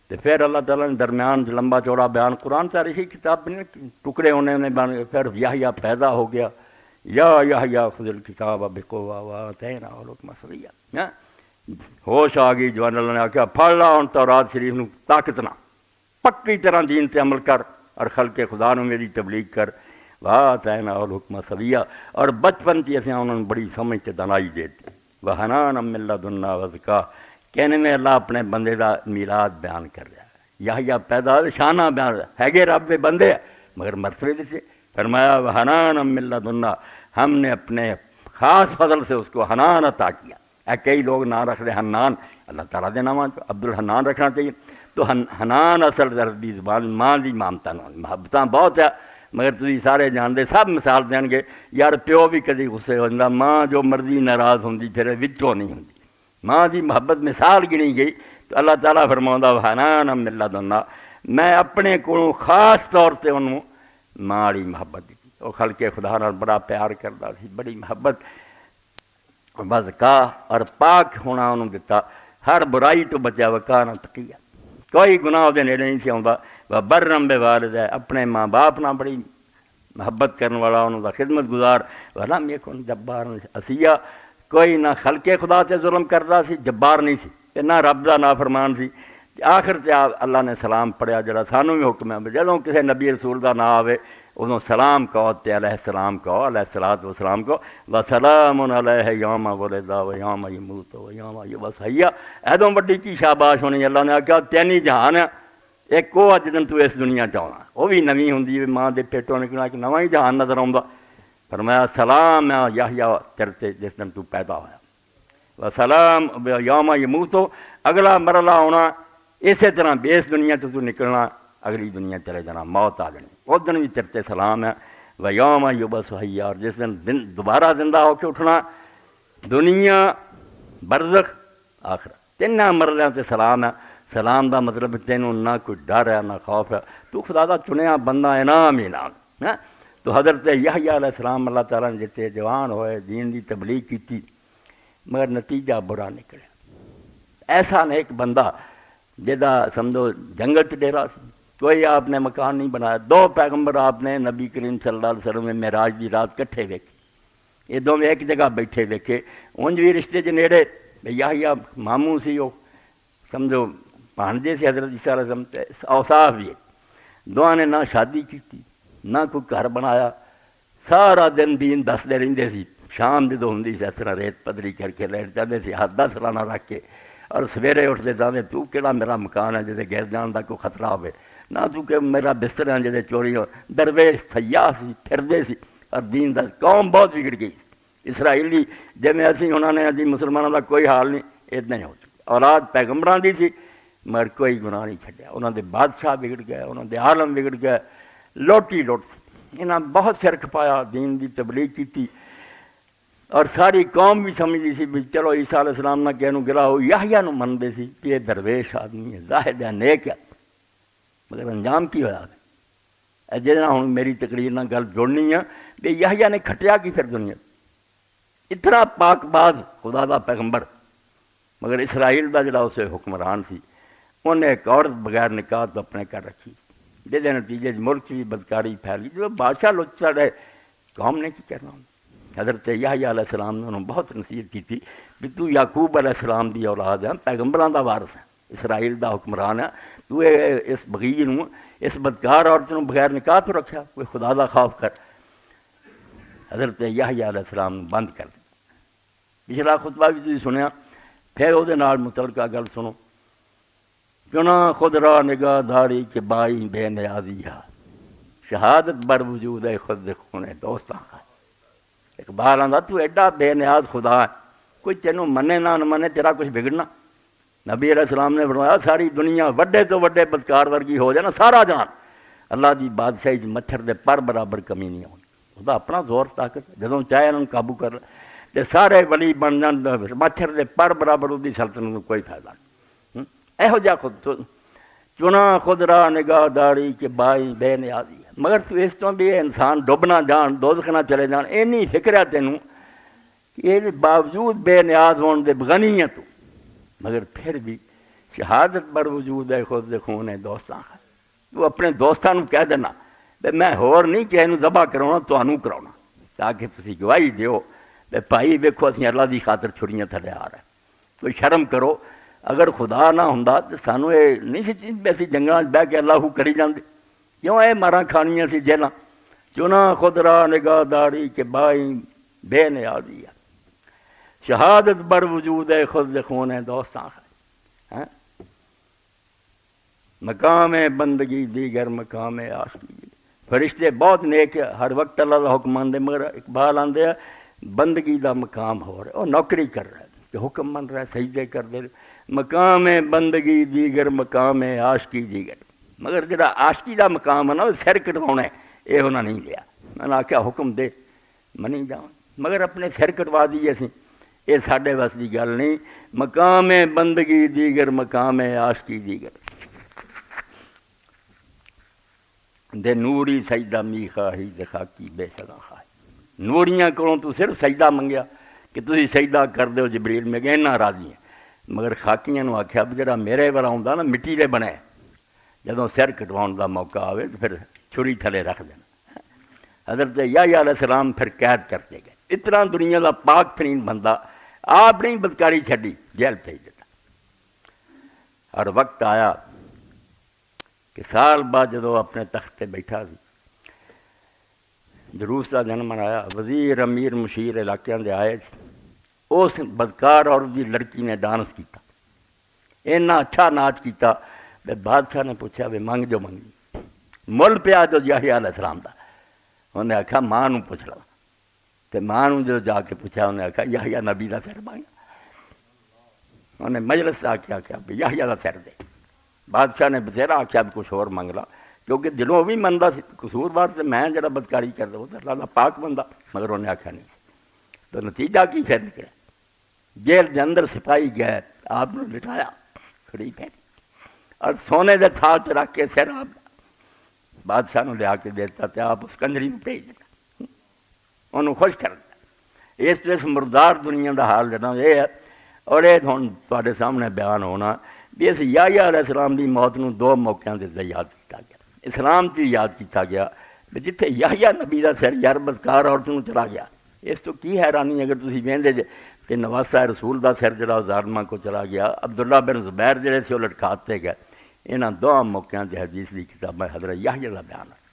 تو پھر اللہ تعالیٰ نے درمیان لمبا چوڑا بیان قرآن تاریخی کتاب میں ٹکڑے ہونے میں پھر یحییٰ پیدا ہو گیا، یا یحییٰ خذ الکتاب بقوہ وآتیناہ الحکم صبیا، ہوش آ گئی جو اللہ نے آخیا پڑھ لا ہن تورات شریف نو طاقت نہ، پکی طرح دین تے عمل کر اور خلق خدا نو میری تبلیغ کر، وآتیناہ الحکم صبیا، اور بچپن چ اساں انہوں نے بڑی سمجھ تے دانائی دیتی، وحنانا من لدنا وزکا، کہنے میں اللہ اپنے بندے دا میلاد بیان کر رہا ہے، یحییٰ پیدا شانہ بیان ہے گے رب دے بندے مگر مرتبے دے سے، فرمایا وحنانا من لدنا، ہم نے اپنے خاص فضل سے اس کو حنان عطا کیا۔ کئی لوگ نام رکھ رہے حنان، اللہ تعالیٰ دے نام عبد الحنان رکھنا چاہیے، تو حنان اصل عربی زبان ماں دی مامتا محبتاں بہت ہے، مگر تھی سارے جانتے سب مثال دین گے، یار پیو بھی کدی غصے ہو جاتا، ماں جو مرضی ناراض ہوندی پھر وچوں نہیں ہوندی، ماں دی محبت مثال گنی گئی، تو اللہ تعالیٰ فرماؤں حنان من لدنا، میں اپنے کو خاص طور سے انہوں ماں والی محبت دی، وہ خلق خدا نال بڑا پیار کرتا سی، بڑی محبت، وزکا اور پاک ہونا انہوں دیتا، ہر برائی تو بچا وکانا تقیہ، کوئی گناہ دے نیڑے نہیں سی آਉਂدا، وبرم بوالدہ، اپنے ماں باپ نہ بڑی محبت کرنے والا، انہوں دا خدمت گزار، ولم یکن جبار عصیہ، کوئی نہ خلق خدا سے ظلم کرتا سی، جبار نہیں سی، تے نہ رب دا نافرمان سی۔ آخر تے اللہ نے سلام پڑھیا جڑا سانوں بھی حکم ہے، جدوں کسی نبی رسول دا نام آوے ادوں سلام کہو تے علیہ السلام کہو، علیہ الصلوۃ والسلام کہو، وسلام علیہ یوم ولد و یوم یموت و یوم یبعث حیا، ایدوں بڑی کی شاباش ہونی، اللہ نے آخیا تینی جہان ہے، ایک وہ جدن تو اس دنیا چاہنا، وہ بھی نویں ہوندی، ماں دے پیٹوں نکلنا ایک نواں ہی جہان نظر آਉਂਦਾ، فرمایا سلام ہے یحییٰ تیرے تے جس دن تو پیدا ہویا، وسلام یوم یموت، اگلا مرحلہ ہونا اسی طرح بھی اس دنیا تو نکلنا، اگلی دنیا چلے جانا، موت آ جانی، اس دن بھی تیرے تے سلام ہے، ویوم یبعث حیا، اور جس دن دوبارہ زندہ ہو کے اٹھنا، دنیا برزخ آخرت تیناں مرحلیاں تے سلام ہے۔ سلام دا مطلب تینوں نہ کوئی ڈر ہے نہ خوف ہے، تو خدا دا چنیا بندہ انعام ہے۔ تو حضرت یحییٰ علیہ السلام اللہ تعالیٰ نے جتے جوان ہوئے، دین دی تبلیغ کی، مگر نتیجہ برا نکلیا۔ ایسا نیک بندہ جدا سمجھو جنگل چ ڈیرا سی، کوئی آپ نے مکان نہیں بنایا، دو پیغمبر آپ نے نبی کریم صلی اللہ علیہ وسلم میں معراج دی رات کٹھے ویکھے، یہ دونوں ایک جگہ بیٹھے ویکھے، انج بھی رشتے چ نیڑے، یحییٰ ماموں سی، وہ سمجھو بھانجے سے حضرت عیسیٰ علیہ السلام، اوصاف بھی دونوں نے نہ شادی کی نہ کوئی گھر بنایا، سارا دن دین دستے رہندے سی، شام جدوں ہوندی سی اس طرح ریت پدری کر کے لیٹ جاندے سی ہاتھ 10 سالانہ رکھ کے، اور سویرے اٹھتے جاندے تو کہڑا میرا مکان ہے جدے گر جان دا کوئی خطرہ ہوئے، نہ تو کہ میرا بستر ہے جدے چوری ہو، درویش سیاح سی، پھردے سی، اور دین دا قوم بہت بگڑ گئی، اسرائیلی جویں اسی انہوں نے جی مسلمانوں دا کوئی حال نہیں، اتنا ہی ہو چکا، اولاد پیغمبراں دی سی مگر کوئی گناہ نہیں چھڈیا، انہوں دے بادشاہ بگڑ گئے، انہوں دے عالم بگڑ گئے، لوٹی لوٹ، انہاں بہت سر کھپایا، دین دی تبلیغ کی، اور ساری قوم بھی سمجھتی سی بھی چلو عیسیٰ علیہ السلام نہ کہنوں گرا ہو، یحییٰ نو منتے سی کہ یہ درویش آدمی ہے، زاہد ہے، نیک ہے، مگر انجام کی ہوا ہے جہاں ہوں میری تقریر نہ گل جوڑنی ہے کہ یحییٰ نے کھٹیا کی پھر دنیا، اتنا پاک باز خدا دا پیغمبر، مگر اسرائیل دا جڑا اسے حکمران سی، انہیں ایک عورت بغیر نکاح تو اپنے کر رکھی، جہدے نتیجے ملک بھی بدکاری پھیلی، جو بادشاہ لچا رہے قوم نے کی کرنا۔ حضرت یحییٰ علیہ السلام نے انہوں بہت نصیحت کی تھی کہ تو یعقوب علیہ السلام دی اولاد ہے، پیغمبراں دا وارث ہے، اسرائیل دا حکمران ہے، تو اس بغی نوں، اس بدکار عورت نوں بغیر نکاح تو رکھا، کوئی خدا دا خوف کر۔ حضرت یحییٰ علیہ السلام بند کر دیا۔ پچھلا خطبہ بھی تسی سنیا، پھر وہ متعلقہ گل سنو، چنا خود را نگاہ داری کہ بائی بے نیازی ہے، شہادت بر وجود خود خونے دوستاں کا۔ اقبال آندا تو ایڈا بے نیاز خدا ہے، کوئی تینوں منے نہ منے تیرا کچھ بگڑنا۔ نبی علیہ السلام نے فرمایا ساری دنیا وڈے تو وڈے بدکار ورگی ہو جائے نا، سارا جان اللہ دی بادشاہی مچھر دے پر برابر کمی نہیں ہونی، خدا اپنا زور طاقت جدوں چاہے انہوں قابو کر لے، تے سارے ولی بن جان، مچھر دے پر برابر وہ سلطنت کو کوئی فائدہ نہیں۔ یہو جا خود چنا خود راہ نگاہ داری کہ بائی بے نیازی ہے، مگر تو اس تو بھی انسان ڈب نہ جان، دوزخ نہ چلے جان، اینی فکر ہے تینوں کہ یہ باوجود بے نیاز ہون دے غنی ہے تو، مگر پھر بھی شہادت بر وجود ہے خود خون ہے دوستاں کا. تو اپنے دوستاں نوں کہہ دینا میں ہور نہیں کسی نوں ذبح کراؤنا تانوں کراؤنا تاکہ تسی گواہی دیو بھائی ویکھو اسی اللہ دی خاطر چھڑیاں تھلے آ رہے. کوئی شرم کرو. اگر خدا نہ ہوندا تو سانوں یہ نہیں سی چیز بھی اسی جنگلاں بہ کے اللہ کری جاندے. کیوں اے ماراں کھانیاں سی جیلاں چنا خود را نگاہ داری کہ بائی بے نیازی ہے. شہادت بر وجود ہے خود خون ہے دوستاں کا. مقام بندگی دیگر مقام عاشقی. فرشتے بہت نیک ہر وقت اللہ کا حکم آندے مگر اقبال آندے بندگی دا مقام ہو رہا ہے اور نوکری کر رہا ہے کہ حکم من رہا ہے سجدے کر دے. مقام بندگی دیگر مقام عاشقی دیگر. مگر جڑا عاشقی دا مقام ہے نا سر کٹوانا ہے یہ انہاں نہیں لیا. میں نے آخیا حکم دے منی جاؤں مگر اپنے سر کٹوا دیے سی یہ ساڈے بس دی گل نہیں. مقام بندگی دیگر مقام عاشقی دیگر. دے نوری سجدہ می خواہی دے خاکی بے سدا خواہی. نوریاں کولوں تو صرف سجدہ منگیا کہ تسی سجدہ کر دیو جبریل میں گئے نہ راضی ہیں. مگر خاکیاں نو آکھیا جڑا میرے والا ہوندا نا مٹی دے بنے جدوں سر کٹواؤن دا موقع آوے تو پھر چھری تھلے رکھ دینا. حضرت یحییٰ علیہ السلام پھر قید کرتے گئے. اتنا دنیا دا پاک ترین بندہ آپ نے بدکاری چھڈی جیل بھیج دیتا. اور وقت آیا کہ سال بعد جدو اپنے تخت پہ بیٹھا سی جلوس کا جنم منایا. وزیر امیر مشیر علاقے دے آئے. اس بدکار اور دی لڑکی نے ڈانس کیتا اینا اچھا ناچ کیتا بادشاہ نے پوچھا بھی منگ جو منگی مل پیا جو یحییٰ علیہ السلام دا. انہیں آخیا ماں نوں پوچھ لو تو ماں نوں جو جا کے پوچھا انہیں آخیا یحییٰ نبی دا سر مانگا. انہیں مجلس آ کے آخیا بھی یحییٰ دا سر دے. بادشاہ نے بتھیرا آخیا بھی کچھ اور منگ لا کیونکہ دلوں بھی منتا سی قصوروار سے میں جڑا بدکاری کر دوں تو اللہ دا پاک بندہ. مگر انہیں آخیا نہیں. تو نتیجہ کی پھر نکلا جیل کے اندر سپاہی گئے آپ نے لٹایا کھڑی پہ اور سونے دے تھال چ رکھ کے سر آپ بادشاہ نے لیا کے دیتا تو آپ اس کنجری میں بھیج دیتا انہوں خوش کر دیا. اس مردار دنیا دا حال جنا یہ ہے. اور یہ ہوں تے سامنے بیان ہونا بھی اس یحییٰ علیہ السلام دی موت نو دو موقعوں سے یاد کیا گیا. اسلام کی یاد کیا گیا بھی جتھے یحییٰ نبی دا سر یار بدکار عورت نو چلا گیا. اس تو کی حیرانی اگر تسی ویندے جے کہ نواسہ رسول دا سر جڑا ظالماں کو چلا گیا. عبداللہ بن زبیر جڑے سے وہ لٹکاتے گئے. انہاں دو موقعوں سے حدیث دی کتاب حضرت یحییٰ دا بیان ہے.